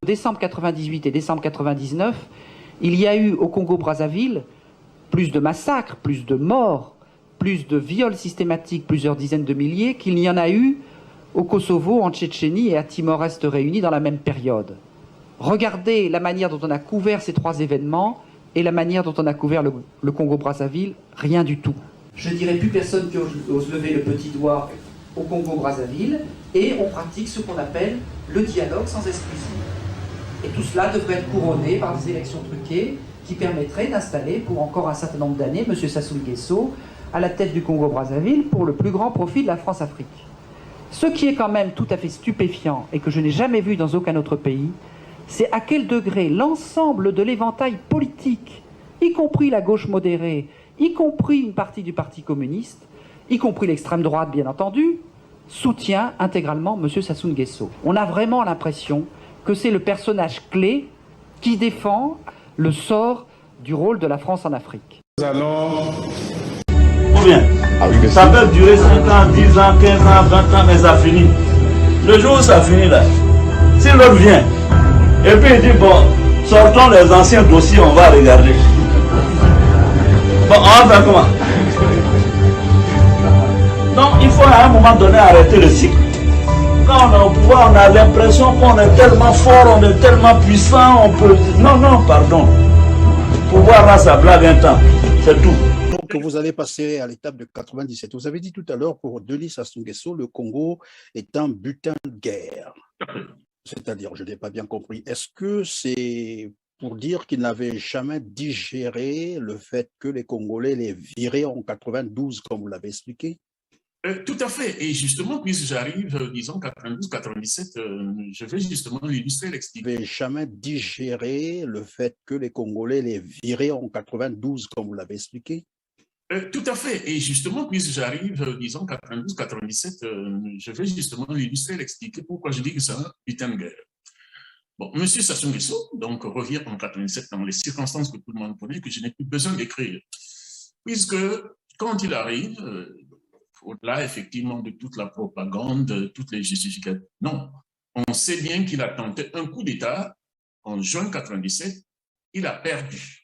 Décembre 98 et décembre 99, il y a eu au Congo-Brazzaville plus de massacres, plus de morts, plus de viols systématiques, plusieurs dizaines de milliers, qu'il n'y en a eu au Kosovo, en Tchétchénie et à Timor-Est réunis dans la même période. Regardez la manière dont on a couvert ces trois événements et la manière dont on a couvert le Congo-Brazzaville, rien du tout. Je ne dirais plus personne qui ose lever le petit doigt au Congo-Brazzaville, et on pratique ce qu'on appelle le dialogue sans exclusion. Et tout cela devrait être couronné par des élections truquées qui permettraient d'installer pour encore un certain nombre d'années M. Sassou Nguesso à la tête du Congo-Brazzaville pour le plus grand profit de la France-Afrique. Ce qui est quand même tout à fait stupéfiant et que je n'ai jamais vu dans aucun autre pays, c'est à quel degré l'ensemble de l'éventail politique, y compris la gauche modérée, y compris une partie du Parti communiste, y compris l'extrême droite bien entendu, soutient intégralement M. Sassou Nguesso. On a vraiment l'impression que c'est le personnage clé qui défend le sort du rôle de la France en Afrique. Nous allons... Combien? Ça peut durer 5 ans, 10 ans, 15 ans, 20 ans, mais ça finit. Le jour où ça finit là, si l'autre vient, et puis il dit, bon, sortons les anciens dossiers, on va regarder. Bon, on va faire comment? Donc il faut à un moment donné arrêter le cycle. Quand on est au pouvoir, on a l'impression qu'on est tellement fort, on est tellement puissant, on peut... Non, non, pardon. Le pouvoir a sa blague un temps, c'est tout. Donc vous allez passer à l'étape de 97. Vous avez dit tout à l'heure, pour Denis Sassou Nguesso, le Congo est un butin de guerre. C'est-à-dire, je n'ai pas bien compris. Est-ce que c'est pour dire qu'il n'avait jamais digéré le fait que les Congolais les viraient en 92, comme vous l'avez expliqué? Tout à fait. Et justement, puisque j'arrive, disons, 92-97, je vais justement l'illustrer, l'expliquer. Vous n'avez jamais digéré le fait que les Congolais les viraient en 92, comme vous l'avez expliqué? Tout à fait. Et justement, puisque j'arrive, disons, 92-97, je vais justement l'illustrer, l'expliquer pourquoi je dis que c'est un putain de guerre. Bon, M. Sassou Nguesso, donc, revient en 97 dans les circonstances que tout le monde connaît, que je n'ai plus besoin d'écrire. Puisque, quand il arrive, au-delà, effectivement, de toute la propagande, de toutes les justifications, non. On sait bien qu'il a tenté un coup d'État en juin 97, il a perdu.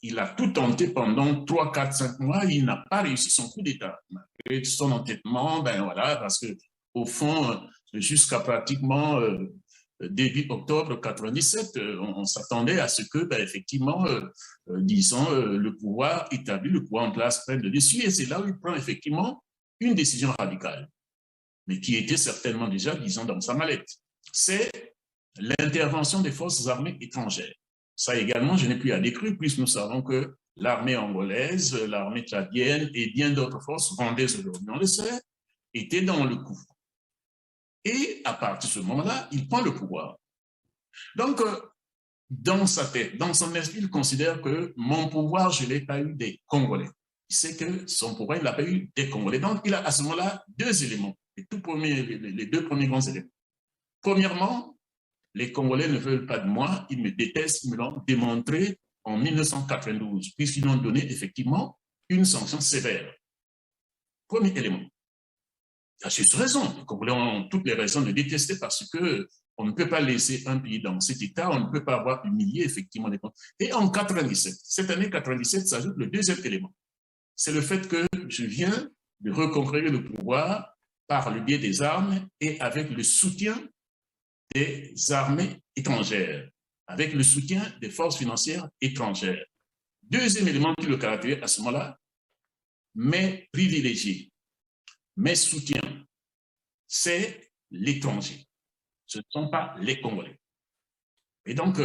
Il a tout tenté pendant 3, 4, 5 mois, il n'a pas réussi son coup d'État. Malgré son entêtement, ben voilà, parce que au fond, jusqu'à pratiquement début octobre 97, on s'attendait à ce que, ben, effectivement, disons, le pouvoir établi, le pouvoir en place prenne le dessus, et c'est là où il prend effectivement une décision radicale, mais qui était certainement déjà, disons, dans sa mallette. C'est l'intervention des forces armées étrangères. Ça également, je n'ai plus à décrire, puisque nous savons que l'armée angolaise, l'armée tchadienne et bien d'autres forces rwandaises aujourd'hui, on le sait, étaient dans le coup. Et à partir de ce moment-là, il prend le pouvoir. Donc, dans sa tête, dans son esprit, il considère que mon pouvoir, je ne l'ai pas eu des Congolais. Il sait que son pouvoir, il n'a pas eu des Congolais. Donc, il a à ce moment-là 2 éléments, les 2 premiers grands éléments. Premièrement, les Congolais ne veulent pas de moi, ils me détestent, ils me l'ont démontré en 1992, puisqu'ils ont donné effectivement une sanction sévère. Premier élément. Il y a juste raison, les Congolais ont toutes les raisons de détester parce qu'on ne peut pas laisser un pays dans cet état, on ne peut pas avoir humilié effectivement les Congolais. Et en 97, cette année 97 s'ajoute le deuxième élément. C'est le fait que je viens de reconquérir le pouvoir par le biais des armes et avec le soutien des armées étrangères, avec le soutien des forces financières étrangères. Deuxième élément qui le caractérise à ce moment-là, mes privilégiés, mes soutiens, c'est l'étranger. Ce ne sont pas les Congolais. Et donc,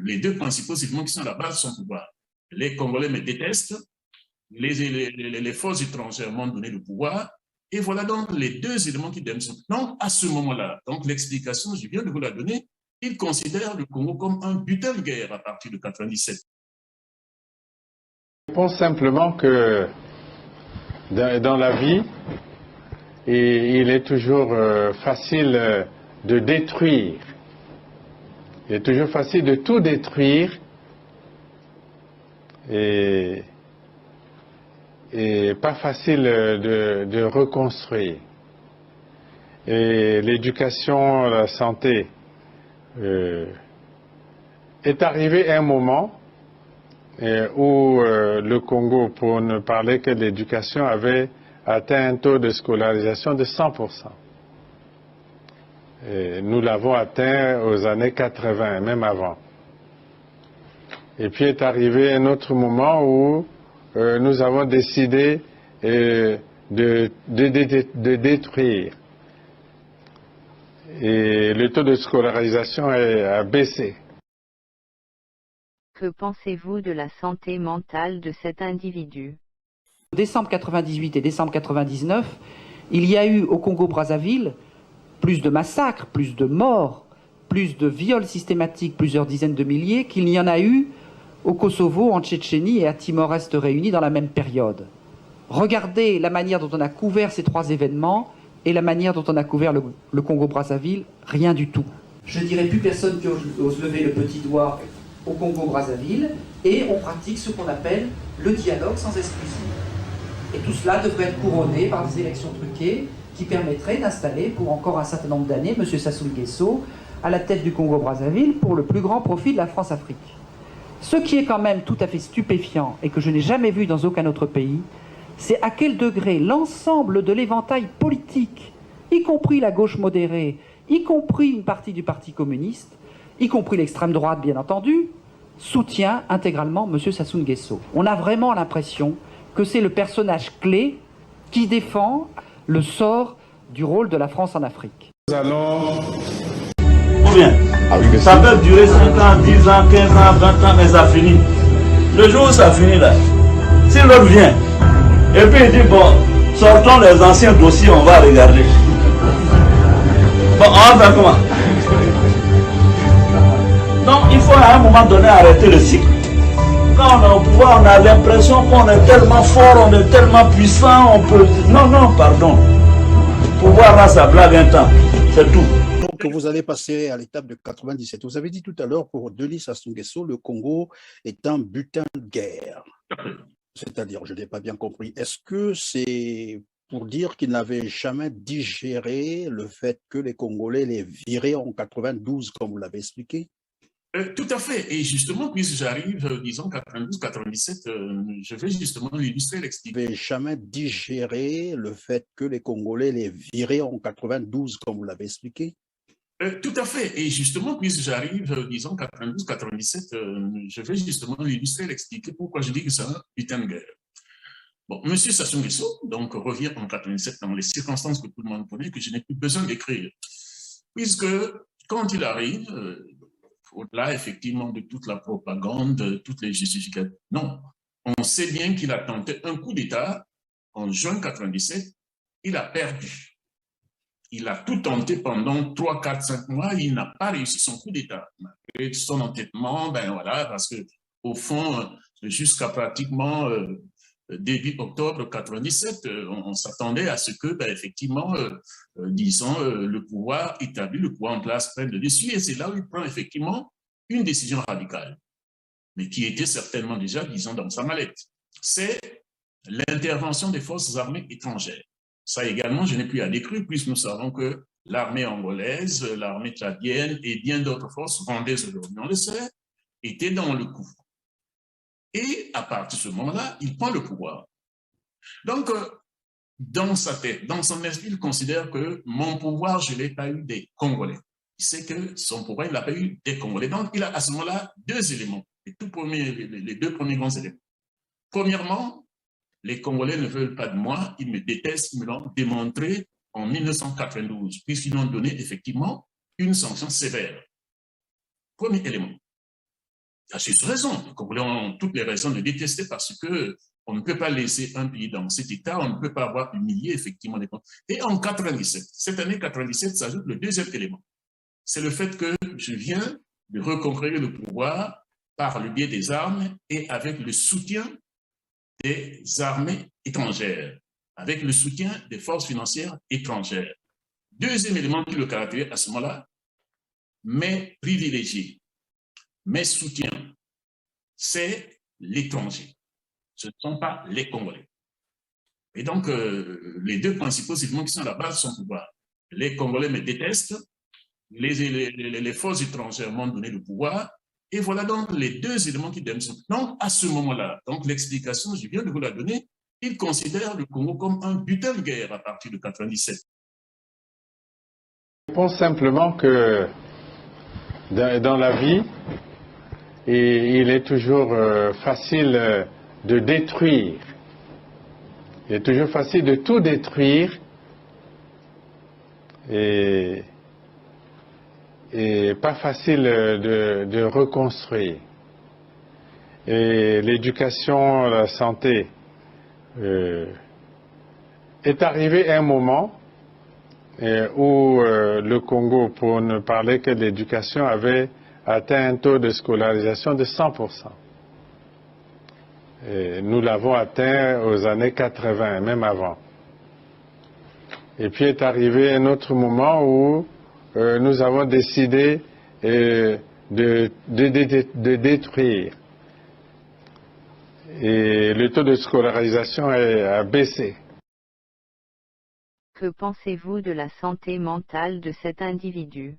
les 2 principaux éléments qui sont à la base de son pouvoir. Les Congolais me détestent, les forces étrangères m'ont donné le pouvoir, et voilà donc les 2 éléments qui donnent. Donc, à ce moment-là, donc l'explication, je viens de vous la donner, il considère le Congo comme un butin de guerre à partir de 97. Je pense simplement que dans la vie, il est toujours facile de détruire. Il est toujours facile de tout détruire et pas facile de reconstruire. Et l'éducation, la santé, est arrivé un moment où le Congo, pour ne parler que de l'éducation, avait atteint un taux de scolarisation de 100%. Et nous l'avons atteint aux années 80, même avant. Et puis est arrivé un autre moment où nous avons décidé de détruire. Et le taux de scolarisation a baissé. Que pensez-vous de la santé mentale de cet individu? Décembre 98 et décembre 99, il y a eu au Congo-Brazzaville plus de massacres, plus de morts, plus de viols systématiques, plusieurs dizaines de milliers, qu'il n'y en a eu au Kosovo, en Tchétchénie et à Timor-Est réunis dans la même période. Regardez la manière dont on a couvert ces trois événements et la manière dont on a couvert le Congo-Brazzaville, rien du tout. Je ne dirais plus personne qui ose lever le petit doigt au Congo-Brazzaville, et on pratique ce qu'on appelle le dialogue sans exclusion. Et tout cela devrait être couronné par des élections truquées qui permettraient d'installer pour encore un certain nombre d'années M. Sassou Nguesso à la tête du Congo-Brazzaville pour le plus grand profit de la France-Afrique. Ce qui est quand même tout à fait stupéfiant et que je n'ai jamais vu dans aucun autre pays, c'est à quel degré l'ensemble de l'éventail politique, y compris la gauche modérée, y compris une partie du Parti communiste, y compris l'extrême droite bien entendu, soutient intégralement M. Sassou Nguesso. On a vraiment l'impression que c'est le personnage clé qui défend le sort du rôle de la France en Afrique. Nous allons... Combien? Ça peut durer 5 ans, 10 ans, 15 ans, 20 ans, mais ça finit. Le jour où ça finit là, si l'autre vient, et puis il dit, bon, sortons les anciens dossiers, on va regarder. Bon, on va faire comment? Donc il faut à un moment donné arrêter le cycle. Quand on est au pouvoir, on a l'impression qu'on est tellement fort, on est tellement puissant, on peut... Non, non, pardon. Le pouvoir a sa blague un temps, c'est tout. Donc, vous allez passer à l'étape de 97. Vous avez dit tout à l'heure, pour Denis Sassou Nguesso, le Congo est un butin de guerre. C'est-à-dire, je n'ai pas bien compris. Est-ce que c'est pour dire qu'il n'avait jamais digéré le fait que les Congolais les viraient en 92, comme vous l'avez expliqué? Tout à fait. Et justement, puisque j'arrive, disons, 92-97, je vais justement l'illustrer, l'expliquer. Vous n'avez jamais digéré le fait que les Congolais les viraient en 92, comme vous l'avez expliqué? Tout à fait. Et justement, puisque j'arrive, disons, 92-97, je vais justement l'illustrer, l'expliquer pourquoi je dis que c'est un putain de guerre. Bon, M. Sassou Nguesso, donc, revient en 97 dans les circonstances que tout le monde connaît, que je n'ai plus besoin d'écrire. Puisque, quand il arrive, au-delà, effectivement, de toute la propagande, de toutes les justifications, non. On sait bien qu'il a tenté un coup d'État en juin 97, il a perdu. Il a tout tenté pendant 3, 4, 5 mois, il n'a pas réussi son coup d'État. Malgré son entêtement, ben voilà, parce que au fond, jusqu'à pratiquement début octobre 97, on s'attendait à ce que, ben, effectivement, disons, le pouvoir établi, le pouvoir en place prenne le dessus, et c'est là où il prend effectivement une décision radicale, mais qui était certainement déjà, disons, dans sa mallette. C'est l'intervention des forces armées étrangères. Ça également, je n'ai plus à décrire, puisque nous savons que l'armée angolaise, l'armée tchadienne et bien d'autres forces rwandaises aujourd'hui, on le sait, étaient dans le coup. Et à partir de ce moment-là, il prend le pouvoir. Donc, dans sa tête, dans son esprit, il considère que mon pouvoir, je ne l'ai pas eu des Congolais. Il sait que son pouvoir, il n'a pas eu des Congolais. Donc, il a à ce moment-là 2 éléments, les 2 premiers grands éléments. Premièrement, les Congolais ne veulent pas de moi, ils me détestent, ils me l'ont démontré en 1992, puisqu'ils ont donné effectivement une sanction sévère. Premier élément. Il a juste raison, les Congolais ont toutes les raisons de détester parce qu'on ne peut pas laisser un pays dans cet état, on ne peut pas avoir humilié effectivement les Congolais. Et en 97, cette année 97 s'ajoute le deuxième élément. C'est le fait que je viens de reconquérir le pouvoir par le biais des armes et avec le soutien des armées étrangères, avec le soutien des forces financières étrangères. Deuxième élément qui le caractérise à ce moment-là, mes privilégiés, mes soutiens, c'est l'étranger. Ce ne sont pas les Congolais. Et donc, les 2 principaux éléments qui sont à la base de son pouvoir. Les Congolais me détestent les forces étrangères m'ont donné le pouvoir. Et voilà donc les deux éléments qui démontrent. Donc, à ce moment-là, donc l'explication, je viens de vous la donner, il considère le Congo comme un butin de guerre à partir de 97. Je réponds simplement que dans la vie, il est toujours facile de détruire. Il est toujours facile de tout détruire et pas facile de reconstruire. Et l'éducation, la santé, est arrivé un moment où le Congo, pour ne parler que de l'éducation, avait atteint un taux de scolarisation de 100%. Et nous l'avons atteint aux années 80, même avant. Et puis est arrivé un autre moment où nous avons décidé de détruire. Et le taux de scolarisation a baissé. Que pensez-vous de la santé mentale de cet individu?